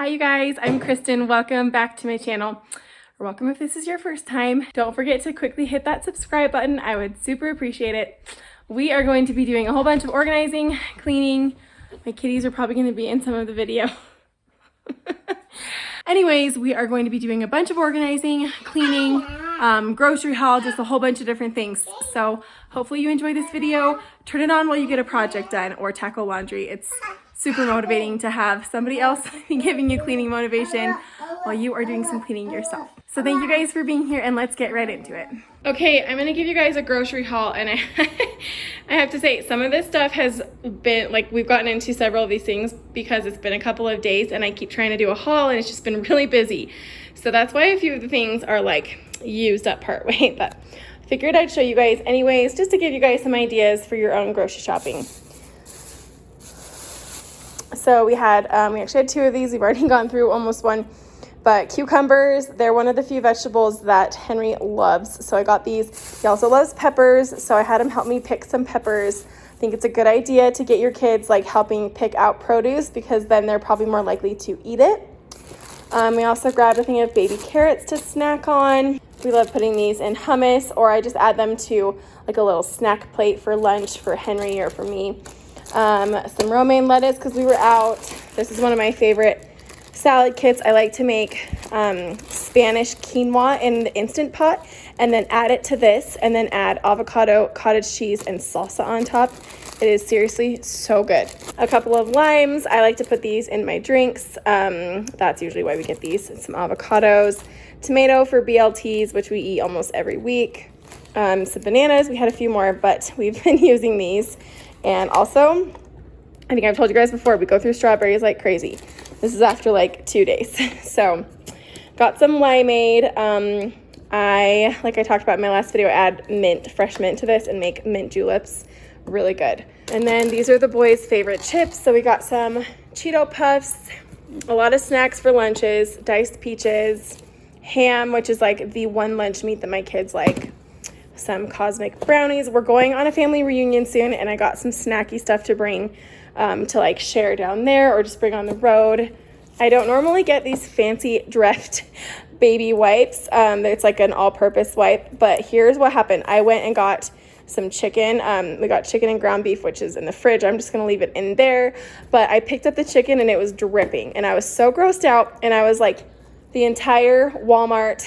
Hi you guys, I'm Kristen. Welcome back to my channel. Or welcome if this is your first time. Don't forget to quickly hit that subscribe button. I would super appreciate it. We are going to be doing a whole bunch of organizing, cleaning. My kitties are probably going to be in some of the video. Anyways, we are going to be doing a bunch of organizing, cleaning, grocery haul, just a whole bunch of different things. So hopefully you enjoy this video. Turn it on while you get a project done or tackle laundry. It's super motivating to have somebody else giving you cleaning motivation while you are doing some cleaning yourself. So thank you guys for being here and let's get right into it. Okay, I'm gonna give you guys a grocery haul and I have to say some of this stuff has been like we've gotten into several of these things because it's been a couple of days and I keep trying to do a haul and it's just been really busy. So that's why a few of the things are like used up part way, but I figured I'd show you guys anyways just to give you guys some ideas for your own grocery shopping. So we actually had two of these. We've already gone through almost one, but cucumbers, they're one of the few vegetables that Henry loves. So I got these. He also loves peppers. So I had him help me pick some peppers. I think it's a good idea to get your kids like helping pick out produce because then they're probably more likely to eat it. We also grabbed a thing of baby carrots to snack on. We love putting these in hummus, or I just add them to like a little snack plate for lunch for Henry or for me. Some romaine lettuce because we were out. This is one of my favorite salad kits. I like to make Spanish quinoa in the Instant Pot and then add it to this and then add avocado, cottage cheese, and salsa on top. It is seriously so good. A couple of limes. I like to put these in my drinks. That's usually why we get these. Some avocados. Tomato for BLTs, which we eat almost every week. Some bananas. We had a few more, but we've been using these. And also, I think I've told you guys before, we go through strawberries like crazy. This is after like 2 days. So, got some limeade. Like I talked about in my last video, add mint, fresh mint to this and make mint juleps. Really good. And then these are the boys' favorite chips. So we got some Cheeto Puffs, a lot of snacks for lunches, diced peaches, ham, which is like the one lunch meat that my kids like. Some cosmic brownies. We're going on a family reunion soon and I got some snacky stuff to bring to like share down there or just bring on the road. I don't normally get these fancy Dreft baby wipes. It's like an all-purpose wipe, but here's what happened. I went and got some chicken. We got chicken and ground beef, which is in the fridge. I'm just gonna leave it in there, but I picked up the chicken and it was dripping and I was so grossed out and I was like the entire Walmart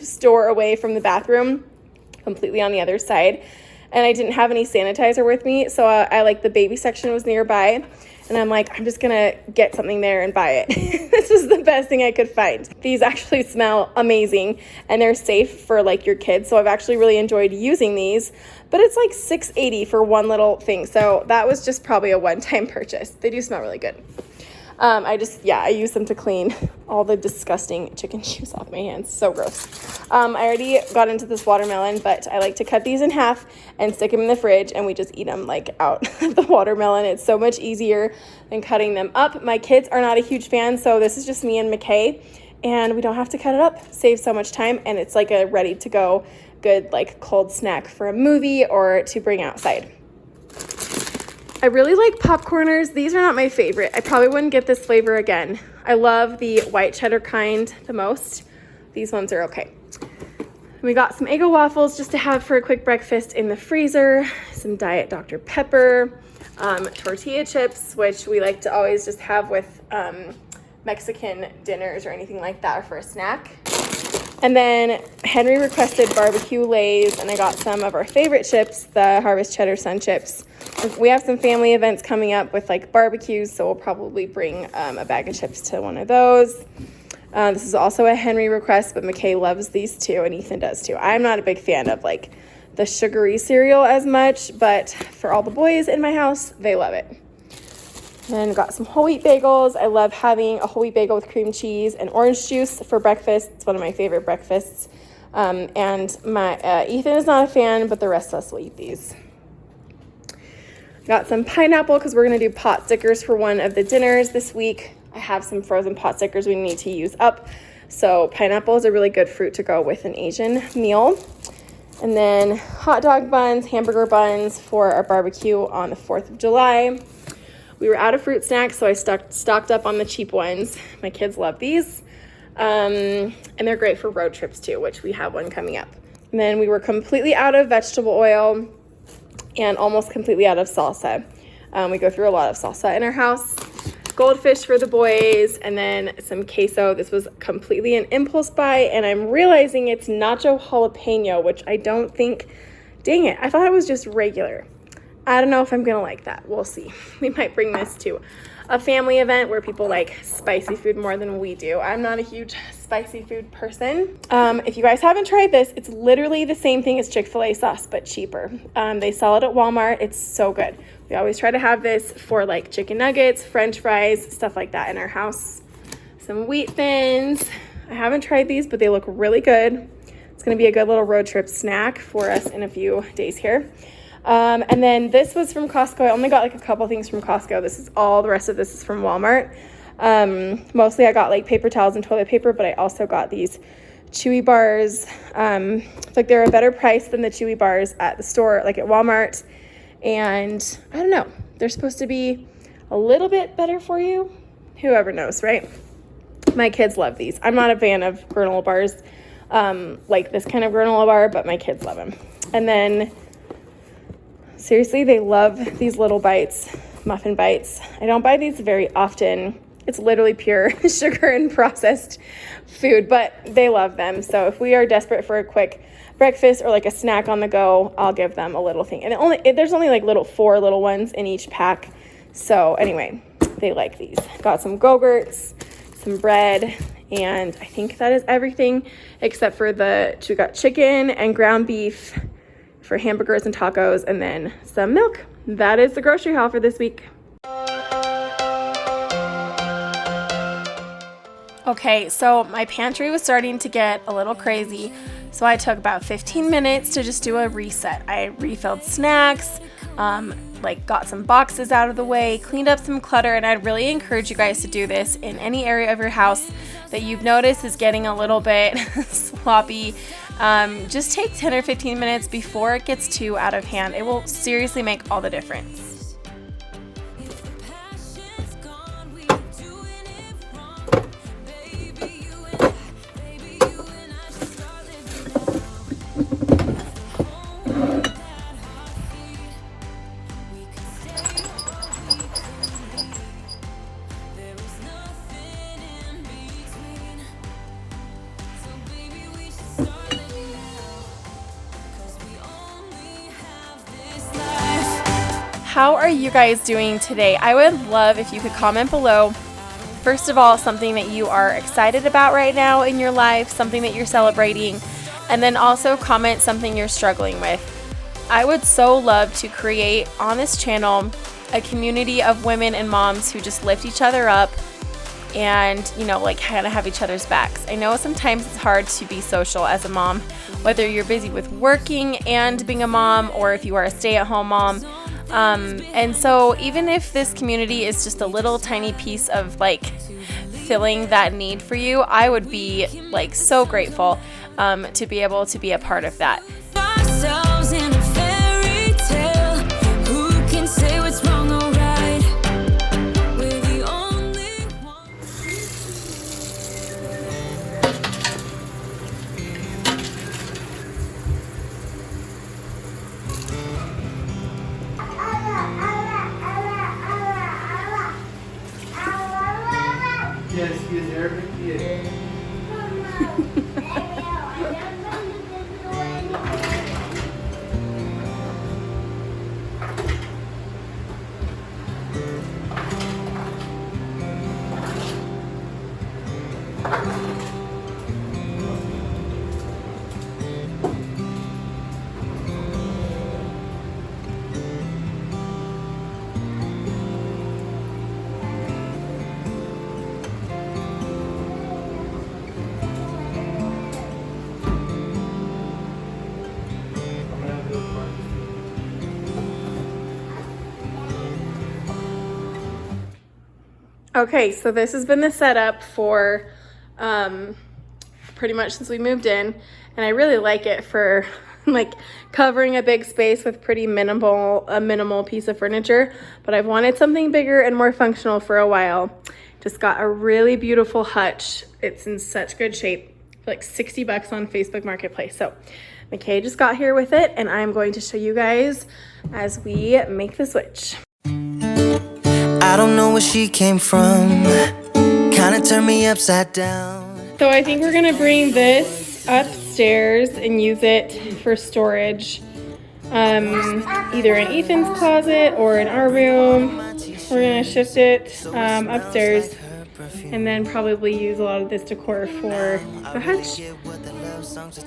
store away from the bathroom, completely on the other side, and I didn't have any sanitizer with me, so I like the baby section was nearby and I'm like, I'm just gonna get something there and buy it. This was the best thing I could find. These actually smell amazing and they're safe for like your kids, so I've actually really enjoyed using these, but it's like $6.80 for one little thing, so that was just probably a one-time purchase. They do smell really good. I use them to clean all the disgusting chicken juice off my hands. So gross. I already got into this watermelon, but I like to cut these in half and stick them in the fridge and we just eat them like out of the watermelon. It's so much easier than cutting them up. My kids are not a huge fan, so this is just me and McKay and we don't have to cut it up. Saves so much time and it's like a ready to go good like cold snack for a movie or to bring outside. I really like popcorners. These are not my favorite. I probably wouldn't get this flavor again. I love the white cheddar kind the most. These ones are okay. We got some Eggo waffles just to have for a quick breakfast in the freezer. Some Diet Dr. Pepper. Tortilla chips, which we like to always just have with Mexican dinners or anything like that or for a snack. And then Henry requested barbecue Lays, and I got some of our favorite chips, the Harvest Cheddar Sun chips. We have some family events coming up with like barbecues, so we'll probably bring a bag of chips to one of those. This is also a Henry request, but McKay loves these too, and Ethan does too. I'm not a big fan of like the sugary cereal as much, but for all the boys in my house, they love it. Then got some whole wheat bagels. I love having a whole wheat bagel with cream cheese and orange juice for breakfast. It's one of my favorite breakfasts. And my Ethan is not a fan, but the rest of us will eat these. Got some pineapple because we're going to do pot stickers for one of the dinners this week. I have some frozen pot stickers we need to use up. So pineapple is a really good fruit to go with an Asian meal. And then hot dog buns, hamburger buns for our barbecue on the 4th of July. we were out of fruit snacks, so I stocked up on the cheap ones. My kids love these. And they're great for road trips too, which we have one coming up. And then we were completely out of vegetable oil and almost completely out of salsa. We go through a lot of salsa in our house. Goldfish for the boys, and then some queso. This was completely an impulse buy, and I'm realizing it's nacho jalapeno, which I don't think, dang it, I thought it was just regular. I don't know if I'm gonna like that. We'll see. We might bring this to a family event where people like spicy food more than we do. I'm not a huge spicy food person. If you guys haven't tried this, it's literally the same thing as Chick-fil-A sauce, but cheaper. They sell it at Walmart. It's so good. We always try to have this for like chicken nuggets, French fries, stuff like that in our house. Some wheat thins. I haven't tried these, but they look really good. It's gonna be a good little road trip snack for us in a few days here. And then this was from Costco. I only got like a couple things from Costco. This is all, the rest of this is from Walmart. Mostly I got like paper towels and toilet paper, but I also got these Chewy bars. It's like they're a better price than the Chewy bars at the store, like at Walmart. And I don't know, they're supposed to be a little bit better for you. Whoever knows, right? My kids love these. I'm not a fan of granola bars, like this kind of granola bar, but my kids love them. And then seriously, they love these little bites, muffin bites. I don't buy these very often. It's literally pure sugar and processed food, but they love them. So if we are desperate for a quick breakfast or like a snack on the go, I'll give them a little thing. And there's only like four little ones in each pack. So anyway, they like these. Got some Go-Gurts, some bread, and I think that is everything except for we got chicken and ground beef for hamburgers and tacos, and then some milk. That is the grocery haul for this week. Okay, so my pantry was starting to get a little crazy, so I took about 15 minutes to just do a reset. I refilled snacks, got some boxes out of the way, cleaned up some clutter, and I'd really encourage you guys to do this in any area of your house that you've noticed is getting a little bit sloppy. Just take 10 or 15 minutes before it gets too out of hand. It will seriously make all the difference. How are you guys doing today? I would love if you could comment below. First of all, something that you are excited about right now in your life, something that you're celebrating, and then also comment something you're struggling with. I would so love to create on this channel a community of women and moms who just lift each other up and, kind of have each other's backs. I know sometimes it's hard to be social as a mom, whether you're busy with working and being a mom or if you are a stay-at-home mom. And so even if this community is just a little tiny piece of filling that need for you, I would be so grateful to be able to be a part of that. Yes, he is Arabic. He is. Okay, so this has been the setup for pretty much since we moved in, and I really like it for like covering a big space with a minimal piece of furniture, but I've wanted something bigger and more functional for a while. Just got a really beautiful hutch. It's in such good shape, for like $60 on Facebook Marketplace. So McKay just got here with it, and I'm going to show you guys as we make the switch. I don't know where she came from, kinda turned me upside down. So I think we're gonna bring this upstairs and use it for storage, either in Ethan's closet or in our room. We're gonna shift it upstairs, and then probably use a lot of this decor for the hutch.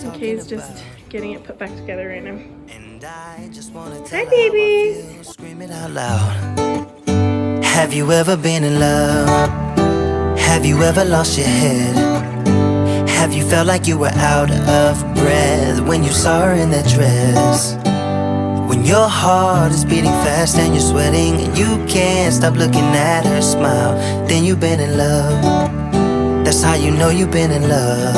McKay's just getting it put back together right now. Hi, baby. Scream it out loud. Have you ever been in love? Have you ever lost your head? Have you felt like you were out of breath when you saw her in that dress? When your heart is beating fast and you're sweating and you can't stop looking at her smile, then you've been in love. That's how you know you've been in love.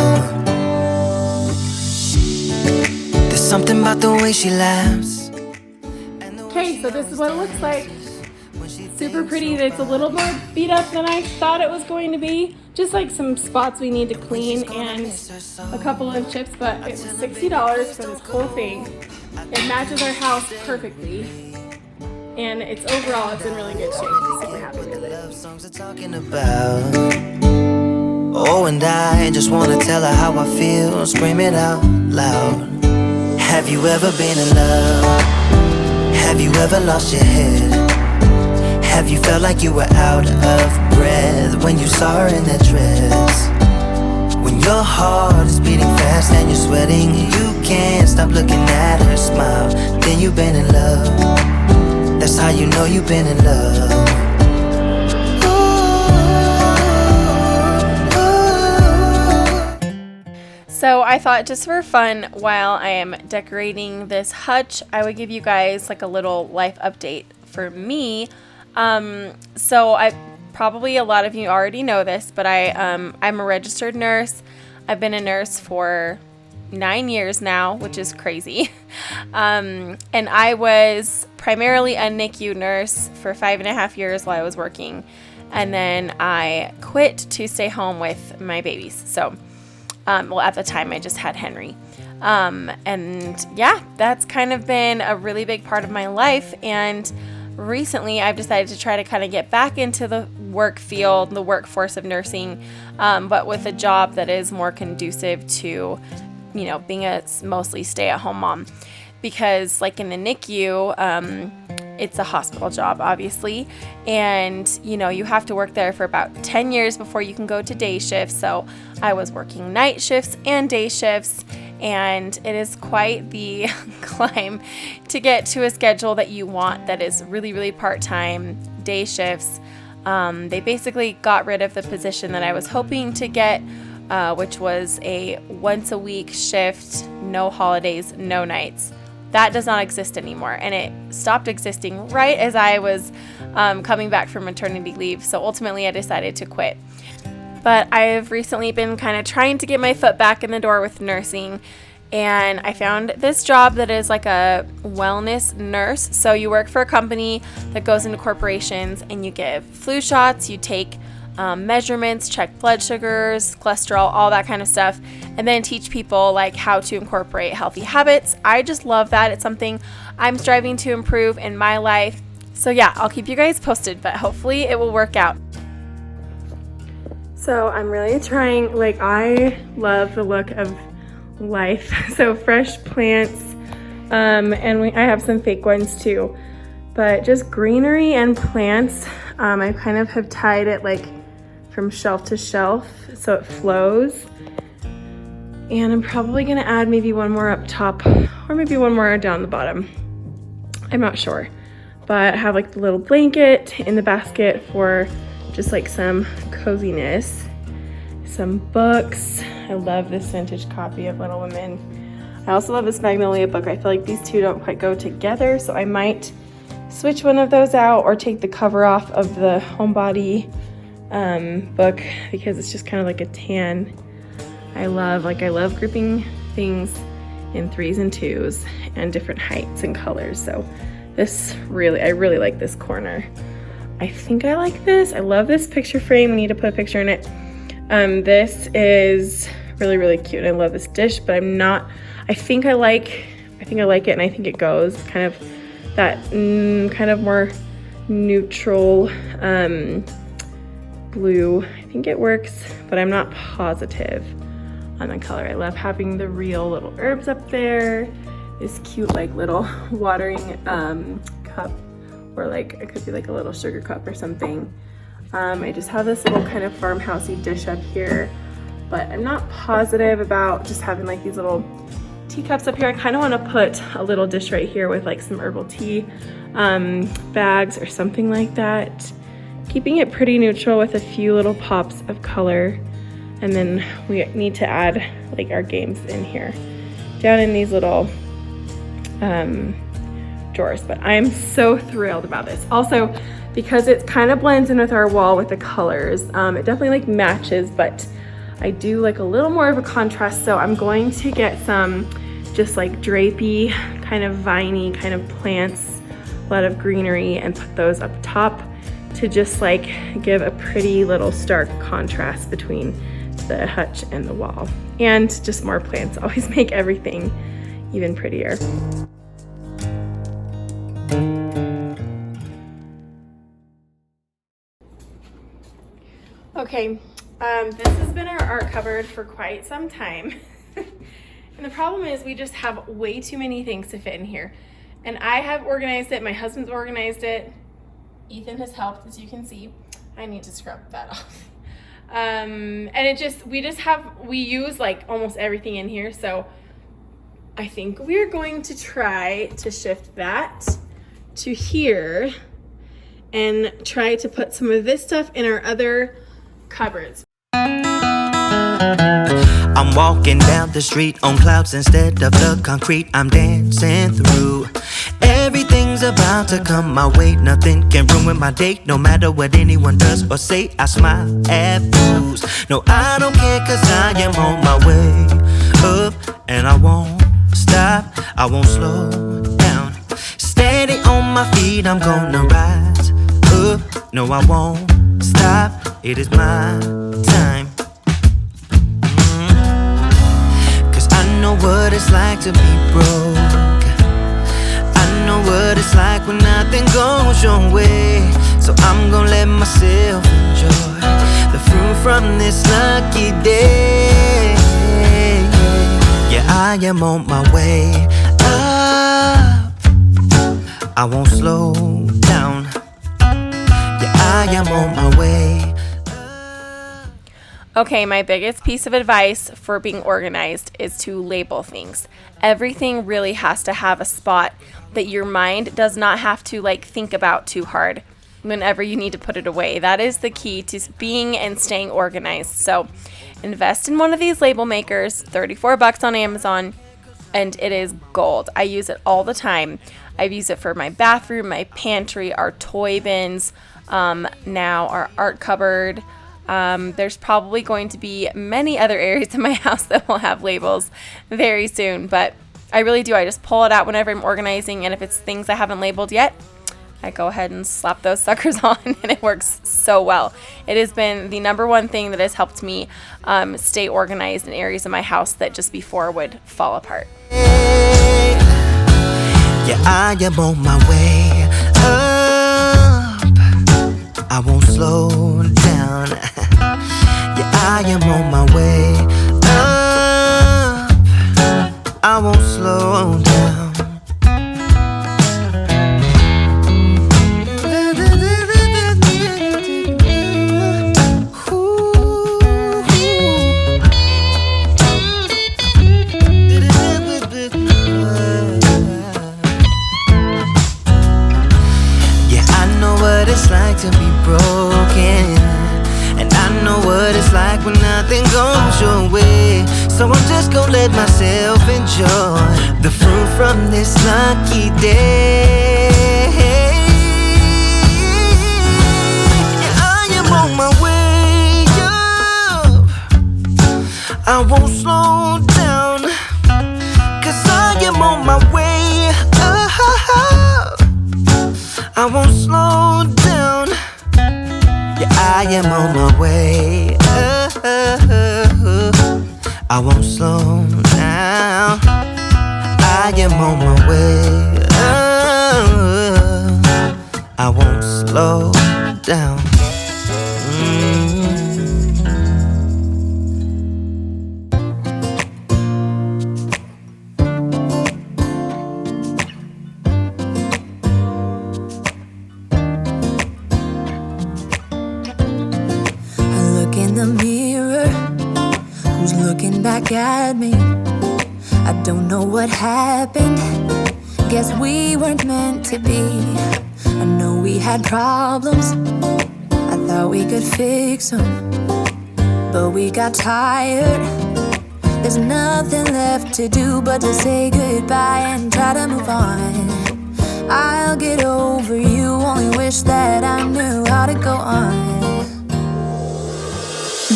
There's something about the way she laughs. Okay, so this is what it looks like. Super pretty. It's a little more beat up than I thought it was going to be. Just like some spots we need to clean and a couple of chips, but it was $60 for this whole thing. It matches our house perfectly, and it's in really good shape. I'm super happy with it. Oh, and I just wanna tell her how I feel, scream it out loud. Have you ever been in love? Have you ever lost your head? Have you felt like you were out of breath when you saw her in that dress? When your heart is beating fast and you're sweating and you can't stop looking at her smile, then you've been in love. That's how you know you've been in love. So I thought, just for fun, while I am decorating this hutch, I would give you guys like a little life update for me. So probably a lot of you already know this, but I'm a registered nurse. I've been a nurse for 9 years now, which is crazy. And I was primarily a NICU nurse for 5.5 years while I was working. And then I quit to stay home with my babies. So, at the time I just had Henry. And yeah, that's kind of been a really big part of my life. And recently I've decided to try to kind of get back into the work field, the workforce of nursing, but with a job that is more conducive to, being a mostly stay-at-home mom. Because like in the NICU, it's a hospital job, obviously, and you have to work there for about 10 years before you can go to day shifts. So I was working night shifts and day shifts, and it is quite the climb to get to a schedule that you want that is really, really part-time day shifts. They basically got rid of the position that I was hoping to get, which was a once-a-week shift, no holidays, no nights. That does not exist anymore, and it stopped existing right as I was coming back from maternity leave. So ultimately I decided to quit. But I've recently been kind of trying to get my foot back in the door with nursing, and I found this job that is like a wellness nurse. So you work for a company that goes into corporations, and you give flu shots, you take measurements, check blood sugars, cholesterol, all that kind of stuff, and then teach people like how to incorporate healthy habits. I just love that. It's something I'm striving to improve in my life. So yeah, I'll keep you guys posted, but hopefully it will work out. So I'm really trying, I love the look of life. So fresh plants, and I have some fake ones too, but just greenery and plants. I kind of have tied it from shelf to shelf so it flows. And I'm probably gonna add maybe one more up top or maybe one more down the bottom. I'm not sure, but I have the little blanket in the basket for just some coziness. Some books. I love this vintage copy of Little Women. I also love this Magnolia book. I feel like these two don't quite go together, so I might switch one of those out or take the cover off of the Homebody book because it's just kind of like a tan. I love grouping things in 3s and 2s and different heights and colors. So this I really like this corner. I think I like this. I love this picture frame. We need to put a picture in it. This is really, really cute. I love this dish, but I think I like it, and I think it goes kind of that kind of more neutral blue. I think it works, but I'm not positive on the color. I love having the real little herbs up there. This cute like little watering cup, or like it could be like a little sugar cup or something. I just have this little kind of farmhousey dish up here, but I'm not positive about just having like these little teacups up here. I kind of want to put a little dish right here with like some herbal tea bags or something like that. Keeping it pretty neutral with a few little pops of color. And then we need to add like our games in here, down in these little drawers. But I'm so thrilled about this. Also, because it kind of blends in with our wall with the colors, it definitely like matches, but I do like a little more of a contrast. So I'm going to get some just like drapey, kind of viney kind of plants, a lot of greenery, and put those up top to just like give a pretty little stark contrast between the hutch and the wall. And just more plants always make everything even prettier. Okay, this has been our art cupboard for quite some time. And the problem is we just have way too many things to fit in here. And I have organized it, my husband's organized it. Ethan has helped, as you can see. I need to scrub that off. And we use like almost everything in here. So I think we're going to try to shift that to here and try to put some of this stuff in our other cupboards. I'm walking down the street on clouds instead of the concrete I'm dancing through. Everything's about to come my way. Nothing can ruin my day, no matter what anyone does or say. I smile at fools. No, I don't care, cause I am on my way up, and I won't stop, I won't slow down. Steady on my feet, I'm gonna rise up. No, I won't stop, it is my time. Cause I know what it's like to be broke. I know what it's like when nothing goes your way. So I'm gonna let myself enjoy the fruit from this lucky day. Yeah, I am on my way up, I won't slow down. Yeah, I am on my way. Okay, my biggest piece of advice for being organized is to label things. Everything really has to have a spot that your mind does not have to like think about too hard whenever you need to put it away. That is the key to being and staying organized. So invest in one of these label makers, $34 on Amazon, and it is gold. I use it all the time. I've used it for my bathroom, my pantry, our toy bins, now our art cupboard. There's probably going to be many other areas in my house that will have labels very soon, but I really do. I just pull it out whenever I'm organizing, and if it's things I haven't labeled yet, I go ahead and slap those suckers on, and it works so well. It has been the number one thing that has helped me stay organized in areas of my house that just before would fall apart. Yeah, I am on my way up, I won't slow down. Yeah, I am on my way up, I won't slow down. It's like to be broken, and I know what it's like when nothing goes your way. So I'm just gonna let myself enjoy the fruit from this lucky day. Yeah, I am on my way up, I won't slow down, cause won't slow down. Yeah, I am on my way. I won't slow down. I am on my way. I won't slow down. Looking back at me, I don't know what happened. Guess we weren't meant to be. I know we had problems, I thought we could fix them, but we got tired. There's nothing left to do but to say goodbye and try to move on. I'll get over you, only wish that I knew how to go on.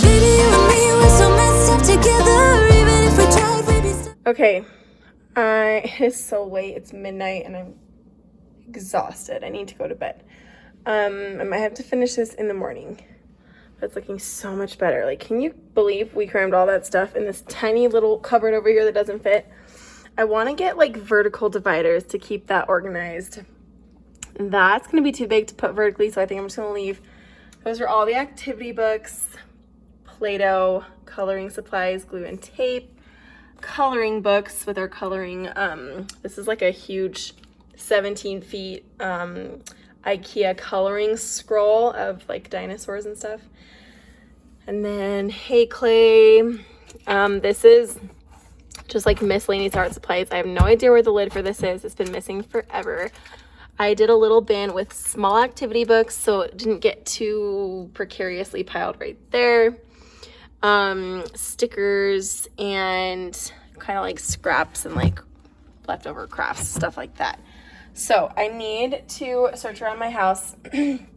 Baby, you and me, we're so messed up together. Even if we tried, we'd be stuck. Okay, it is so late. It's midnight and I'm exhausted. I need to go to bed. I might have to finish this in the morning. But it's looking so much better. Like, can you believe we crammed all that stuff in this tiny little cupboard over here that doesn't fit? I want to get like vertical dividers to keep that organized. That's going to be too big to put vertically, so I think I'm just going to leave. Those are all the activity books, Play-Doh, coloring supplies, glue and tape, coloring books with our coloring. This is like a huge 17 feet IKEA coloring scroll of like dinosaurs and stuff. And then hay clay. This is just like miscellaneous art supplies. I have no idea where the lid for this is. It's been missing forever. I did a little bin with small activity books so it didn't get too precariously piled right there. Stickers and kind of like scraps and like leftover crafts, stuff like that. So I need to search around my house. I'm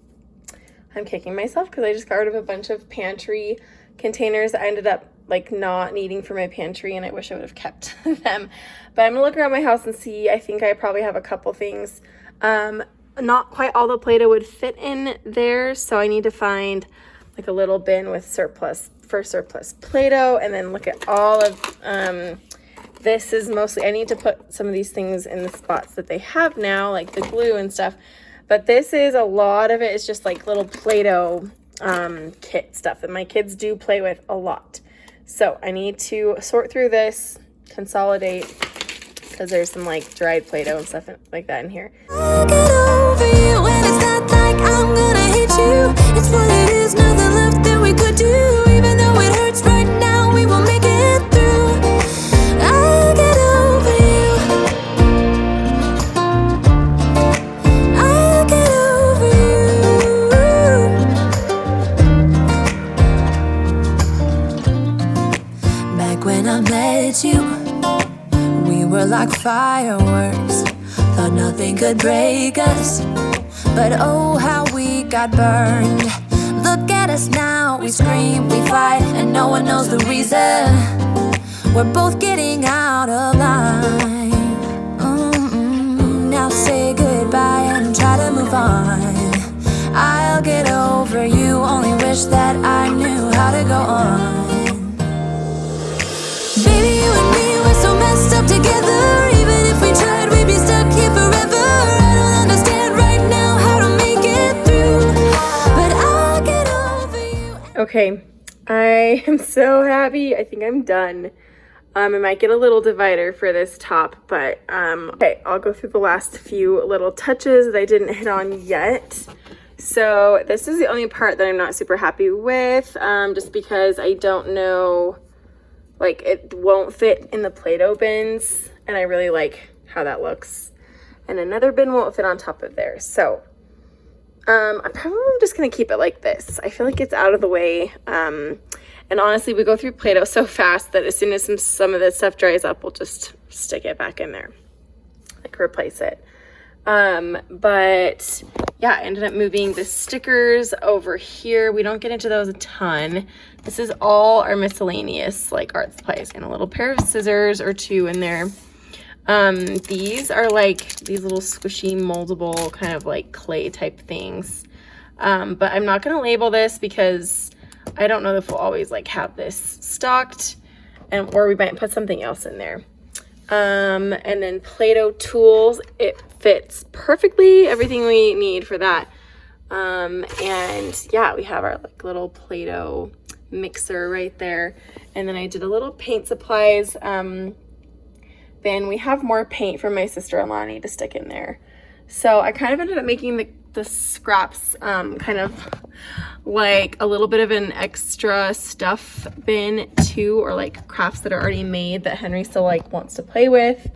kicking myself because I just got rid of a bunch of pantry containers that I ended up like not needing for my pantry, and I wish I would have kept them. But I'm gonna look around my house and see. I think I probably have a couple things. Not quite all the Play-Doh would fit in there, so I need to find like a little bin with surplus Play-Doh, and then look at all of this is mostly, I need to put some of these things in the spots that they have now, like the glue and stuff. But this is a lot of it is just like little Play-Doh kit stuff that my kids do play with a lot. So I need to sort through this, consolidate, because there's some like dried Play-Doh and stuff like that in here. I'll get over you when it's not like I'm gonna hate you. It's what it is, nothing left that we could do. Even though it hurts right now, we will make it through. I'll get over you. I'll get over you. Back when I met you, we were like fireworks. Thought nothing could break us, but oh how we got burned. Look at us now, we scream, we fight, and no one knows the reason. We're both getting out of line. Now say goodbye and try to move on. I'll get over you, only wish that I knew how to go on. Baby, you and me, we're so messed up together. Even if we tried, we'd be stuck here forever. I don't understand right now how to make it through, but I'll get over you. Okay, I am so happy. I think I'm done. I might get a little divider for this top, but okay, I'll go through the last few little touches that I didn't hit on yet. So this is the only part that I'm not super happy with, just because I don't know, like it won't fit in the Play-Doh bins, and I really like how that looks. And another bin won't fit on top of there. So I'm probably just gonna keep it like this. I feel like it's out of the way. And honestly, we go through Play-Doh so fast that as soon as some of this stuff dries up, we'll just stick it back in there, like replace it. But yeah, I ended up moving the stickers over here. We don't get into those a ton. This is all our miscellaneous like art supplies and a little pair of scissors or two in there. These are like these little squishy moldable kind of like clay type things. But I'm not going to label this because I don't know if we'll always like have this stocked, or we might put something else in there. And then Play-Doh tools, it fits perfectly, everything we need for that. And yeah, we have our like little Play-Doh mixer right there. And then I did a little paint supplies. Then we have more paint from my sister-in-law I need to stick in there. So I kind of ended up making the scraps kind of like a little bit of an extra stuff bin too, or like crafts that are already made that Henry still like wants to play with.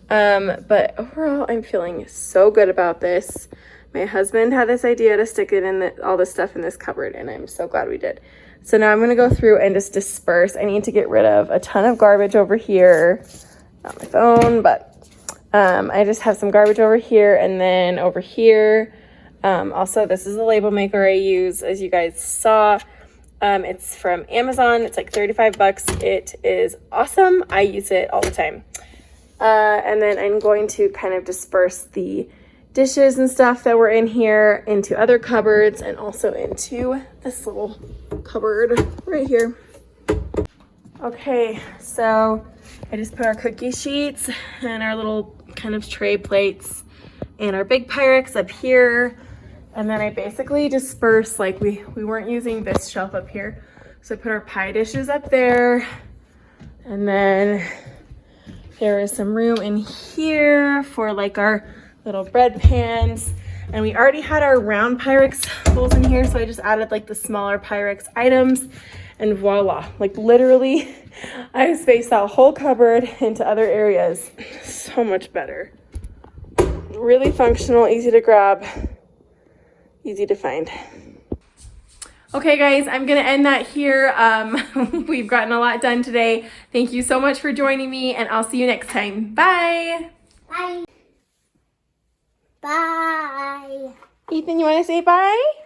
But overall, I'm feeling so good about this. My husband had this idea to stick it in all this stuff in this cupboard, and I'm so glad we did. So now I'm going to go through and just disperse. I need to get rid of a ton of garbage over here. Not my phone, but I just have some garbage over here, and then over here. Also, this is the label maker I use, as you guys saw. It's from Amazon. It's like 35 bucks. It is awesome. I use it all the time. And then I'm going to kind of disperse the dishes and stuff that were in here into other cupboards, and also into this little cupboard right here. Okay, so I just put our cookie sheets and our little kind of tray plates and our big Pyrex up here. And then I basically disperse, like we weren't using this shelf up here. So I put our pie dishes up there. And then there is some room in here for like our little bread pans. And we already had our round Pyrex bowls in here. So I just added like the smaller Pyrex items, and voila, like literally I spaced that whole cupboard into other areas. So much better. Really functional, easy to grab, easy to find. Okay guys, I'm gonna end that here. We've gotten a lot done today. Thank you so much for joining me, and I'll see you next time. Bye. Bye. Bye. Ethan, you wanna say bye?